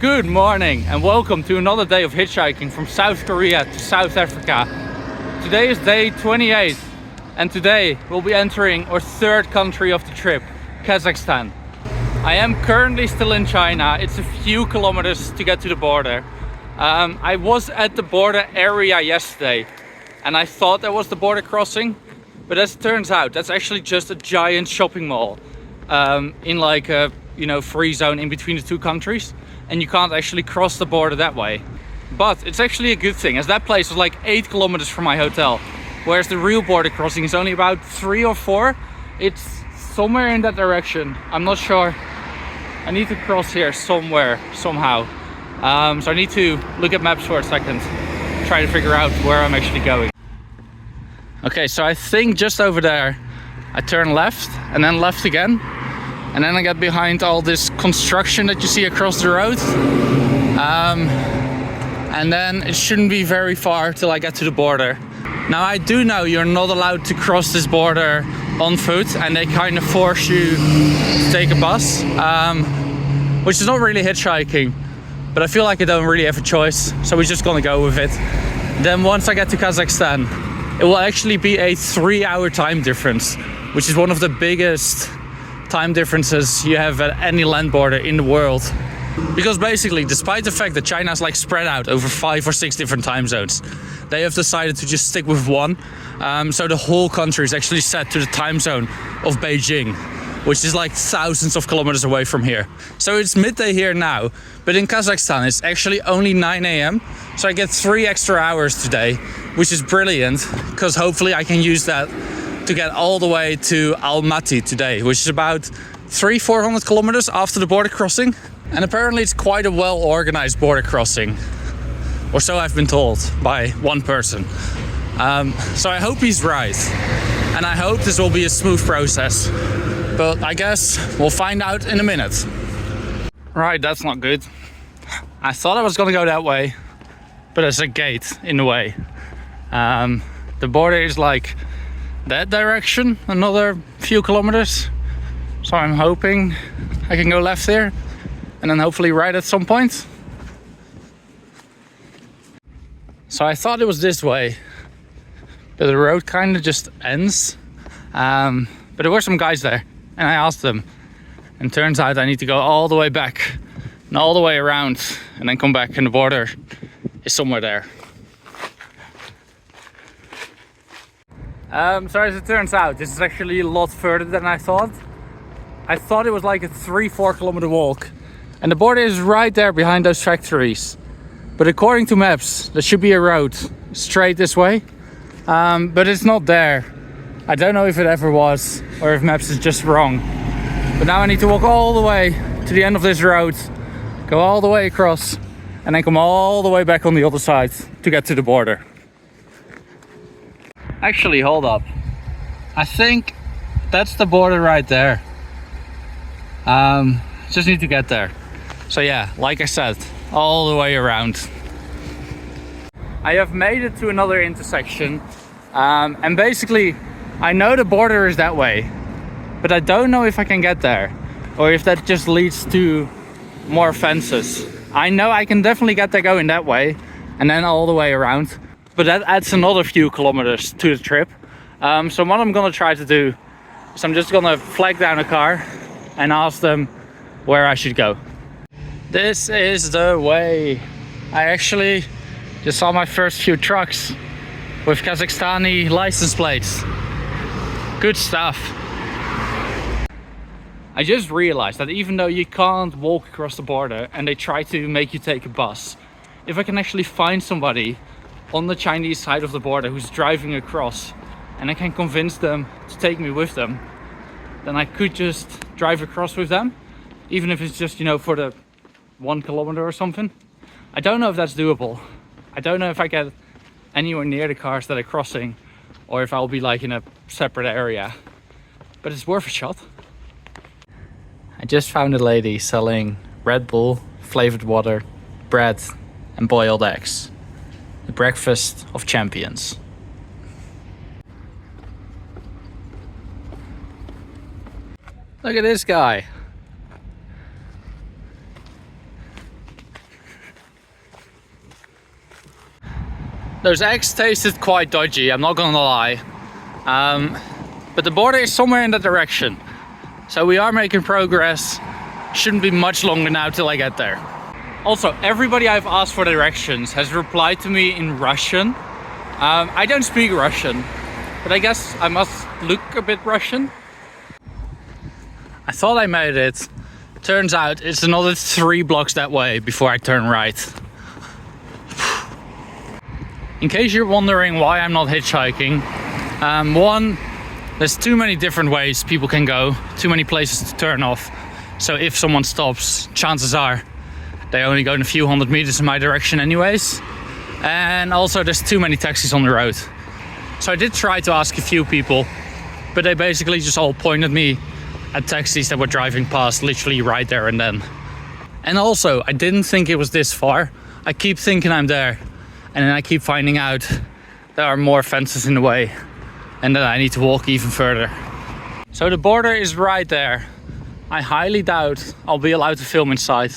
Good morning and welcome to another day of hitchhiking from South Korea to South Africa. Today is day 28 and today we'll be entering our third country of the trip, Kazakhstan. I am currently still in China. It's a few kilometers to get to the border. I was at the border area yesterday and I thought that was the border crossing, but as it turns out that's actually just a giant shopping mall in like a free zone in between the two countries, and you can't actually cross the border that way. But it's actually a good thing, as that place was like 8 kilometers from my hotel, whereas the real border crossing is only about 3 or 4. It's somewhere in that direction, I'm not sure. I need to cross here somewhere, somehow. So I need to look at maps for a second, try to figure out where I'm actually going. Okay, so I think just over there I turn left and then left again, and then I get behind all this construction that you see across the road, and then it shouldn't be very far till I get to the border. Now I do know you're not allowed to cross this border on foot, and they kind of force you to take a bus, which is not really hitchhiking, but I feel like I don't really have a choice, so we're just gonna go with it. Then once I get to Kazakhstan, it will actually be a 3-hour time difference, which is one of the biggest time differences you have at any land border in the world. Because basically, despite the fact that China is like spread out over 5 or 6 different time zones, they have decided to just stick with one. So the whole country is actually set to the time zone of Beijing, which is like thousands of kilometers away from here. So it's midday here now, but in Kazakhstan it's actually only 9 a.m. So I get 3 extra hours today, which is brilliant, because hopefully I can use that to get all the way to Almaty today, which is about 300-400 kilometers after the border crossing. And apparently it's quite a well-organized border crossing, or so I've been told by one person. So I hope he's right, and I hope this will be a smooth process. But I guess we'll find out in a minute. Right, that's not good. I thought I was gonna go that way, but there's a gate in the way. The border is like that direction, another few kilometers. So I'm hoping I can go left here and then hopefully right at some point. So I thought it was this way, but the road kind of just ends. But there were some guys there and I asked them, and turns out I need to go all the way back and all the way around and then come back, and the border is somewhere there. So as it turns out, this is actually a lot further than I thought. I thought it was like a 3-4 kilometer walk, and the border is right there behind those factories. But according to maps, there should be a road straight this way, but it's not there. I don't know if it ever was, or if maps is just wrong. But now I need to walk all the way to the end of this road, go all the way across, and then come all the way back on the other side to get to the border. Actually, hold up. I think that's the border right there. Just need to get there. So yeah, like I said, all the way around. I have made it to another intersection, and basically I know the border is that way, but I don't know if I can get there or if that just leads to more fences. I know I can definitely get there going that way and then all the way around, but that adds another few kilometers to the trip. So what I'm gonna try to do is I'm just gonna flag down a car and ask them where I should go. This is the way. I actually just saw my first few trucks with Kazakhstani license plates. Good stuff. I just realized that even though you can't walk across the border and they try to make you take a bus, if I can actually find somebody on the Chinese side of the border who's driving across, and I can convince them to take me with them, then I could just drive across with them, even if it's just, for the 1 kilometer or something. I don't know if that's doable. I don't know if I get anywhere near the cars that are crossing, or if I'll be like in a separate area, but it's worth a shot. I just found a lady selling Red Bull, flavored water, bread and boiled eggs. The breakfast of champions. Look at this guy. Those eggs tasted quite dodgy, I'm not gonna lie. But the border is somewhere in that direction. So we are making progress. Shouldn't be much longer now till I get there. Also, everybody I've asked for directions has replied to me in Russian. I don't speak Russian, but I guess I must look a bit Russian. I thought I made it. Turns out it's another 3 blocks that way before I turn right. In case you're wondering why I'm not hitchhiking, one, there's too many different ways people can go, too many places to turn off. So if someone stops, chances are they only go in a few hundred meters in my direction anyways. And also there's too many taxis on the road. So I did try to ask a few people, but they basically just all pointed me at taxis that were driving past literally right there and then. And also, I didn't think it was this far. I keep thinking I'm there, and then I keep finding out there are more fences in the way, and then I need to walk even further. So the border is right there. I highly doubt I'll be allowed to film inside.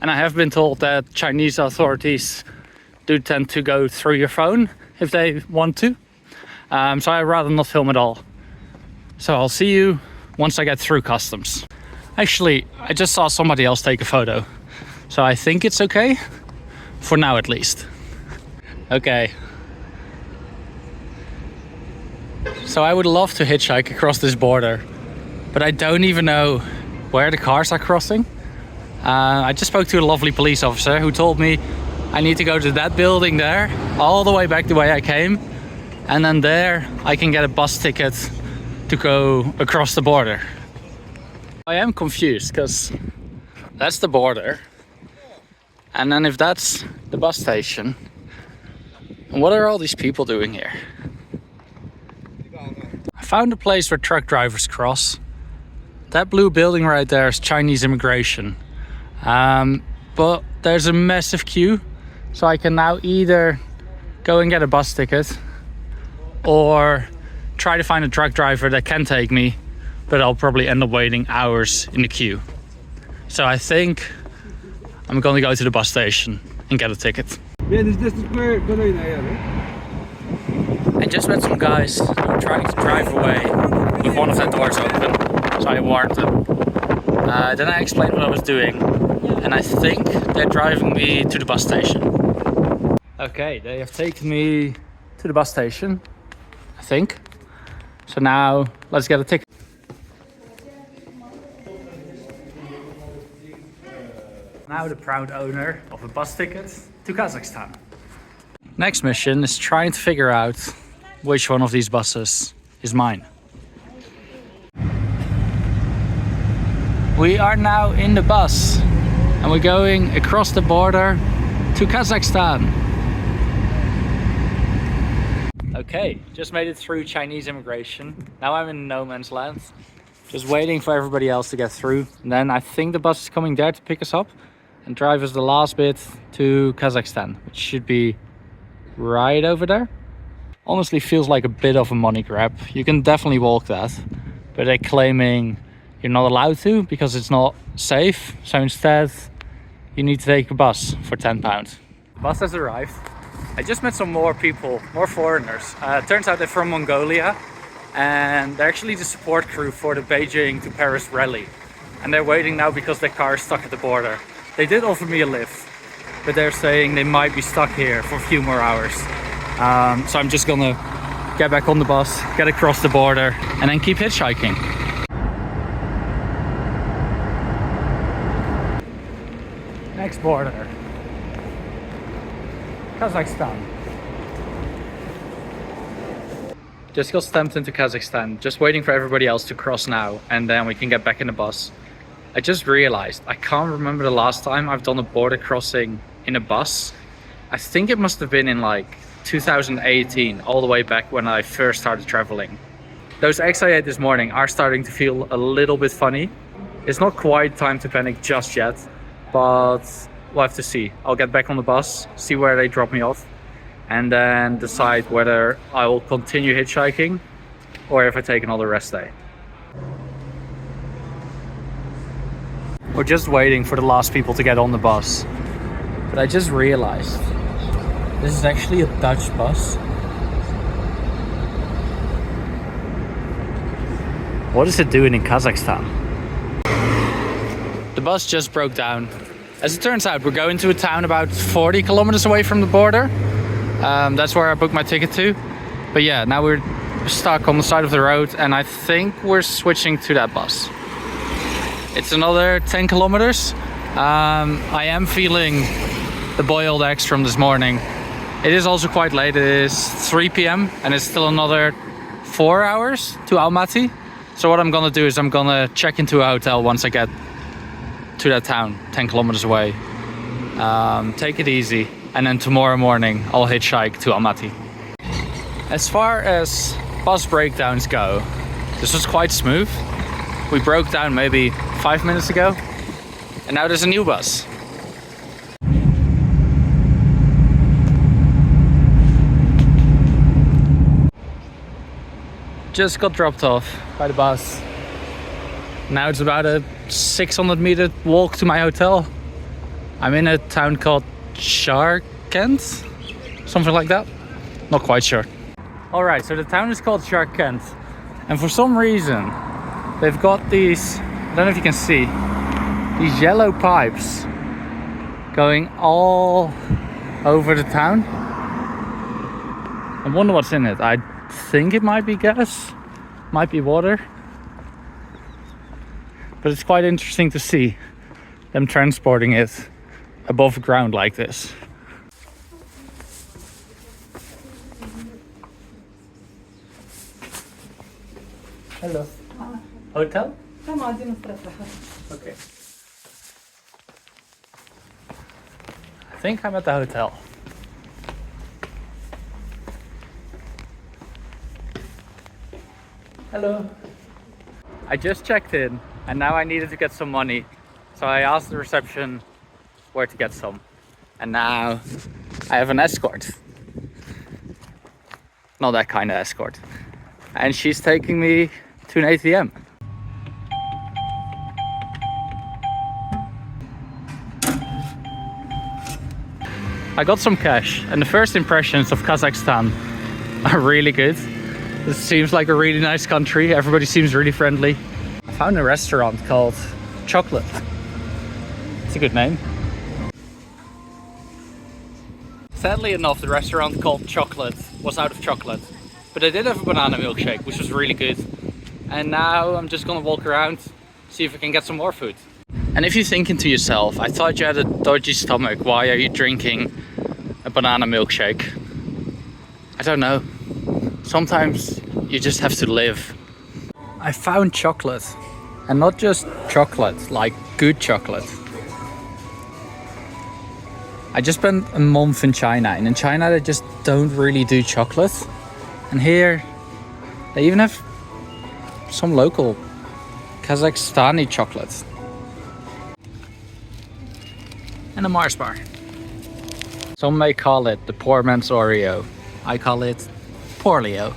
And I have been told that Chinese authorities do tend to go through your phone if they want to. So I'd rather not film at all. So I'll see you once I get through customs. Actually, I just saw somebody else take a photo. So I think it's okay. For now at least. Okay. So I would love to hitchhike across this border, but I don't even know where the cars are crossing. I just spoke to a lovely police officer who told me I need to go to that building there, all the way back the way I came, and then there I can get a bus ticket to go across the border. I am confused because that's the border, and then if that's the bus station, what are all these people doing here? I found a place where truck drivers cross. That blue building right there is Chinese immigration. But there's a massive queue, so I can now either go and get a bus ticket or try to find a truck driver that can take me, but I'll probably end up waiting hours in the queue. So I think I'm gonna go to the bus station and get a ticket. I just met some guys who were trying to drive away with one of their doors open, so I warned them. Then I explained what I was doing, and I think they're driving me to the bus station. Okay, they have taken me to the bus station, I think. So now, let's get a ticket. Now the proud owner of a bus ticket to Kazakhstan. Next mission is trying to figure out which one of these buses is mine. We are now in the bus and we're going across the border to Kazakhstan. Okay, just made it through Chinese immigration. Now I'm in no man's land. Just waiting for everybody else to get through. And then I think the bus is coming there to pick us up and drive us the last bit to Kazakhstan, which should be right over there. Honestly feels like a bit of a money grab. You can definitely walk that, but they're claiming you're not allowed to because it's not safe. So instead, you need to take a bus for £10. The bus has arrived. I just met some more people, more foreigners. Turns out they're from Mongolia, and they're actually the support crew for the Beijing to Paris rally. And they're waiting now because their car is stuck at the border. They did offer me a lift, but they're saying they might be stuck here for a few more hours. So I'm just gonna get back on the bus, get across the border, and then keep hitchhiking. Next border, Kazakhstan. Just got stamped into Kazakhstan, just waiting for everybody else to cross now, and then we can get back in the bus. I just realized I can't remember the last time I've done a border crossing in a bus. I think it must have been in like 2018, all the way back when I first started traveling. Those eggs I ate this morning are starting to feel a little bit funny. It's not quite time to panic just yet, but we'll have to see. I'll get back on the bus, see where they drop me off, and then decide whether I will continue hitchhiking or if I take another rest day. We're just waiting for the last people to get on the bus. But I just realized This is actually a Dutch bus. What is it doing in Kazakhstan? The bus just broke down. As it turns out, we're going to a town about 40 kilometers away from the border. That's where I booked my ticket to. But yeah, now we're stuck on the side of the road and I think we're switching to that bus. It's another 10 kilometers. I am feeling the boiled eggs from this morning. It is also quite late. It is 3 p.m. and it's still another 4 hours to Almaty. So what I'm gonna do is I'm gonna check into a hotel once I get to that town, 10 kilometers away. Take it easy, and then tomorrow morning I'll hitchhike to Almaty. As far as bus breakdowns go, this was quite smooth. We broke down maybe 5 minutes ago, and now there's a new bus. Just got dropped off by the bus. Now it's about a 600-meter walk to my hotel. I'm in a town called Sharkkent, something like that. Not quite sure. Alright, so the town is called Sharkkent, and for some reason they've got these, I don't know if you can see, these yellow pipes going all over the town. I wonder what's in it. I think it might be gas, might be water, but it's quite interesting to see them transporting it above ground like this. Hello. Hotel? Okay. I think I'm at the hotel. Hello. I just checked in and now I needed to get some money. So I asked the reception where to get some. And now I have an escort. Not that kind of escort. And she's taking me to an ATM. I got some cash and the first impressions of Kazakhstan are really good. It seems like a really nice country. Everybody seems really friendly. I found a restaurant called Chocolate. It's a good name. Sadly enough, the restaurant called Chocolate was out of chocolate. But they did have a banana milkshake, which was really good. And now I'm just gonna walk around, see if I can get some more food. And if you're thinking to yourself, I thought you had a dodgy stomach, why are you drinking a banana milkshake? I don't know. Sometimes you just have to live. I found chocolate, and not just chocolate, like good chocolate. I just spent a month in China, and in China they just don't really do chocolate. And here they even have some local Kazakhstani chocolate. And a Mars bar. Some may call it the poor man's Oreo. I call it Porlio.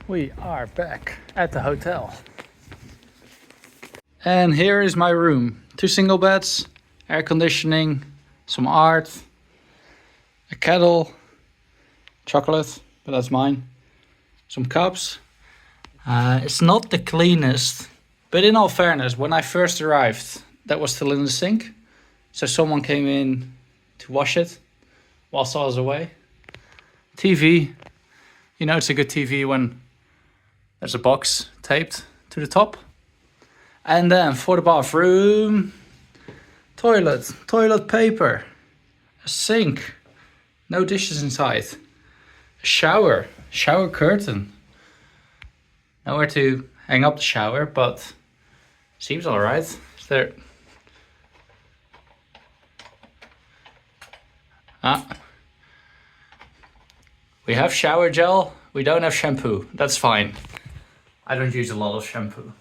We are back at the hotel. And here is my room. 2 single beds, air conditioning, some art, a kettle, chocolate, but that's mine. Some cups. It's not the cleanest, but in all fairness, when I first arrived, that was still in the sink. So someone came in to wash it whilst I was away. TV. You know it's a good TV when there's a box taped to the top. And then for the bathroom, toilet paper, a sink, no dishes inside, a shower curtain. Nowhere to hang up the shower, but seems all right. Is there? We have shower gel, we don't have shampoo. That's fine. I don't use a lot of shampoo.